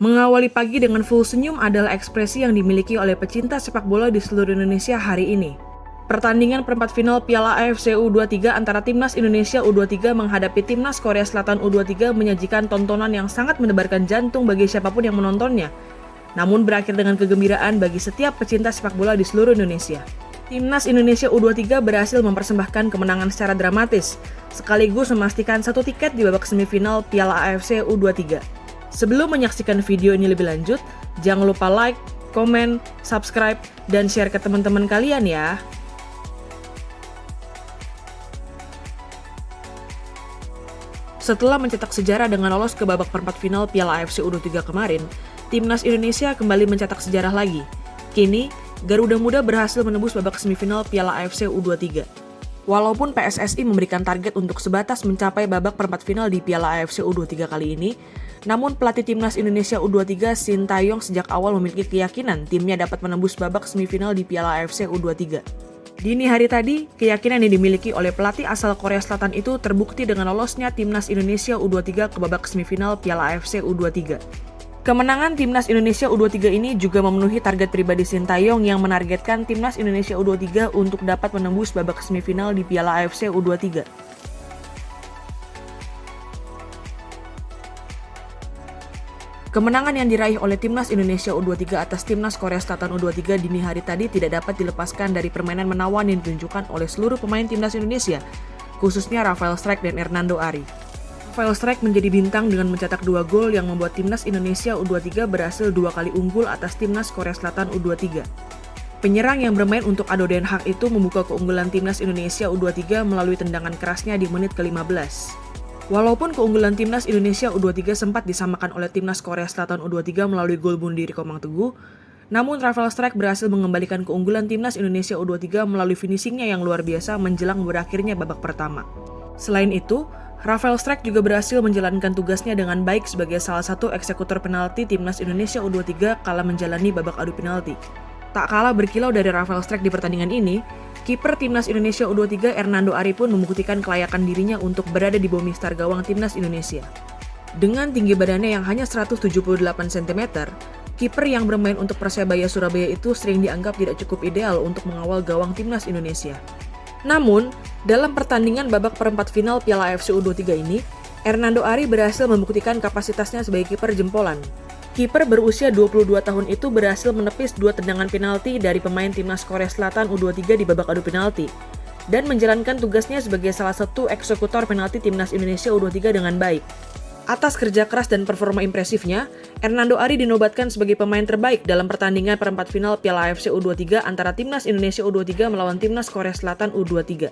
Mengawali pagi dengan full senyum adalah ekspresi yang dimiliki oleh pecinta sepak bola di seluruh Indonesia hari ini. Pertandingan perempat final Piala AFC U23 antara Timnas Indonesia U23 menghadapi Timnas Korea Selatan U23 menyajikan tontonan yang sangat menebarkan jantung bagi siapapun yang menontonnya. Namun berakhir dengan kegembiraan bagi setiap pecinta sepak bola di seluruh Indonesia. Timnas Indonesia U23 berhasil mempersembahkan kemenangan secara dramatis, sekaligus memastikan satu tiket di babak semifinal Piala AFC U23. Sebelum menyaksikan video ini lebih lanjut, jangan lupa like, komen, subscribe, dan share ke teman-teman kalian ya. Setelah mencetak sejarah dengan lolos ke babak perempat final Piala AFC U23 kemarin, Timnas Indonesia kembali mencetak sejarah lagi. Kini, Garuda Muda berhasil menembus babak semifinal Piala AFC U23. Walaupun PSSI memberikan target untuk sebatas mencapai babak perempat final di Piala AFC U23 kali ini, namun pelatih Timnas Indonesia U23 Sintayong sejak awal memiliki keyakinan timnya dapat menembus babak semifinal di Piala AFC U23. Dini hari tadi, keyakinan yang dimiliki oleh pelatih asal Korea Selatan itu terbukti dengan lolosnya Timnas Indonesia U23 ke babak semifinal Piala AFC U23. Kemenangan Timnas Indonesia U23 ini juga memenuhi target pribadi Sintayong yang menargetkan Timnas Indonesia U23 untuk dapat menembus babak semifinal di Piala AFC U23. Kemenangan yang diraih oleh Timnas Indonesia U23 atas Timnas Korea Selatan U23 dini hari tadi tidak dapat dilepaskan dari permainan menawan yang ditunjukkan oleh seluruh pemain Timnas Indonesia, khususnya Rafael Strijk dan Hernando Ari. Rafael Strijk menjadi bintang dengan mencetak 2 gol yang membuat Timnas Indonesia U23 berhasil 2 kali unggul atas Timnas Korea Selatan U23. Penyerang yang bermain untuk Ado Den Haag itu membuka keunggulan Timnas Indonesia U23 melalui tendangan kerasnya di menit ke-15. Walaupun keunggulan Timnas Indonesia U23 sempat disamakan oleh Timnas Korea Selatan U23 melalui gol bunuh diri Komang Teguh, namun Rafael Strijk berhasil mengembalikan keunggulan Timnas Indonesia U23 melalui finishingnya yang luar biasa menjelang berakhirnya babak pertama. Selain itu, Rafael Strijk juga berhasil menjalankan tugasnya dengan baik sebagai salah satu eksekutor penalti Timnas Indonesia U23 kala menjalani babak adu penalti. Tak kalah berkilau dari Rafael Strijk di pertandingan ini, kiper Timnas Indonesia U23 Hernando Ari pun membuktikan kelayakan dirinya untuk berada di bawah mistar gawang Timnas Indonesia. Dengan tinggi badannya yang hanya 178 cm, kiper yang bermain untuk Persebaya Surabaya itu sering dianggap tidak cukup ideal untuk mengawal gawang Timnas Indonesia. Namun, dalam pertandingan babak perempat final Piala AFC U23 ini, Hernando Ari berhasil membuktikan kapasitasnya sebagai kiper jempolan. Kiper berusia 22 tahun itu berhasil menepis 2 tendangan penalti dari pemain Timnas Korea Selatan U23 di babak adu penalti dan menjalankan tugasnya sebagai salah satu eksekutor penalti Timnas Indonesia U23 dengan baik. Atas kerja keras dan performa impresifnya, Hernando Ari dinobatkan sebagai pemain terbaik dalam pertandingan perempat final Piala AFC U23 antara Timnas Indonesia U23 melawan Timnas Korea Selatan U23.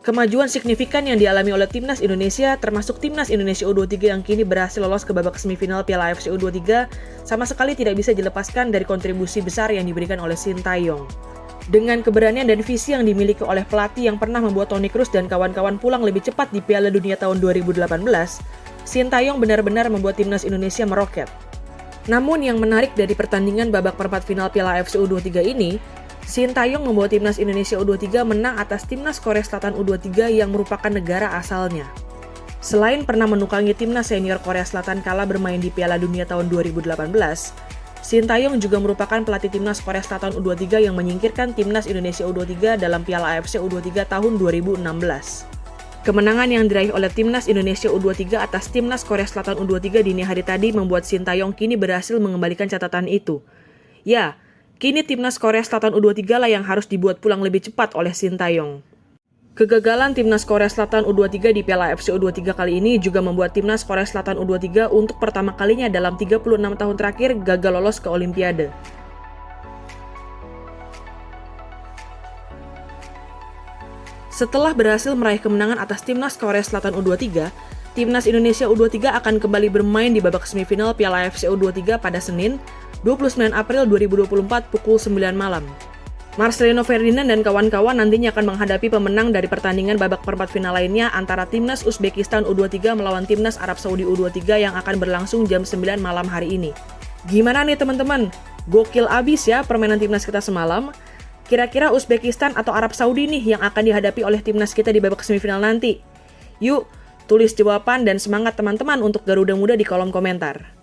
Kemajuan signifikan yang dialami oleh Timnas Indonesia, termasuk Timnas Indonesia U23 yang kini berhasil lolos ke babak semifinal Piala AFC U23, sama sekali tidak bisa dilepaskan dari kontribusi besar yang diberikan oleh Sintayong. Dengan keberanian dan visi yang dimiliki oleh pelatih yang pernah membuat Toni Kroos dan kawan-kawan pulang lebih cepat di Piala Dunia tahun 2018, Sintayong benar-benar membuat Timnas Indonesia meroket. Namun yang menarik dari pertandingan babak perempat final Piala AFC U23 ini, Sintayong membawa Timnas Indonesia U23 menang atas Timnas Korea Selatan U23 yang merupakan negara asalnya. Selain pernah menukangi Timnas senior Korea Selatan kala bermain di Piala Dunia tahun 2018, Sintayong juga merupakan pelatih Timnas Korea Selatan U23 yang menyingkirkan Timnas Indonesia U23 dalam Piala AFC U23 tahun 2016. Kemenangan yang diraih oleh Timnas Indonesia U23 atas Timnas Korea Selatan U23 dini hari tadi membuat Sintayong kini berhasil mengembalikan catatan itu. Ya, kini Timnas Korea Selatan U23 lah yang harus dibuat pulang lebih cepat oleh Sintayong. Kegagalan Timnas Korea Selatan U23 di Piala AFC U23 kali ini juga membuat Timnas Korea Selatan U23 untuk pertama kalinya dalam 36 tahun terakhir gagal lolos ke Olimpiade. Setelah berhasil meraih kemenangan atas Timnas Korea Selatan U23, Timnas Indonesia U23 akan kembali bermain di babak semifinal Piala AFC U23 pada Senin, 29 April 2024 pukul 9 malam. Marcelino Ferdinand dan kawan-kawan nantinya akan menghadapi pemenang dari pertandingan babak perempat final lainnya antara Timnas Uzbekistan U23 melawan Timnas Arab Saudi U23 yang akan berlangsung jam 9 malam hari ini. Gimana nih teman-teman? Gokil abis ya permainan Timnas kita semalam. Kira-kira Uzbekistan atau Arab Saudi nih yang akan dihadapi oleh Timnas kita di babak semifinal nanti? Yuk, tulis jawaban dan semangat teman-teman untuk Garuda Muda di kolom komentar.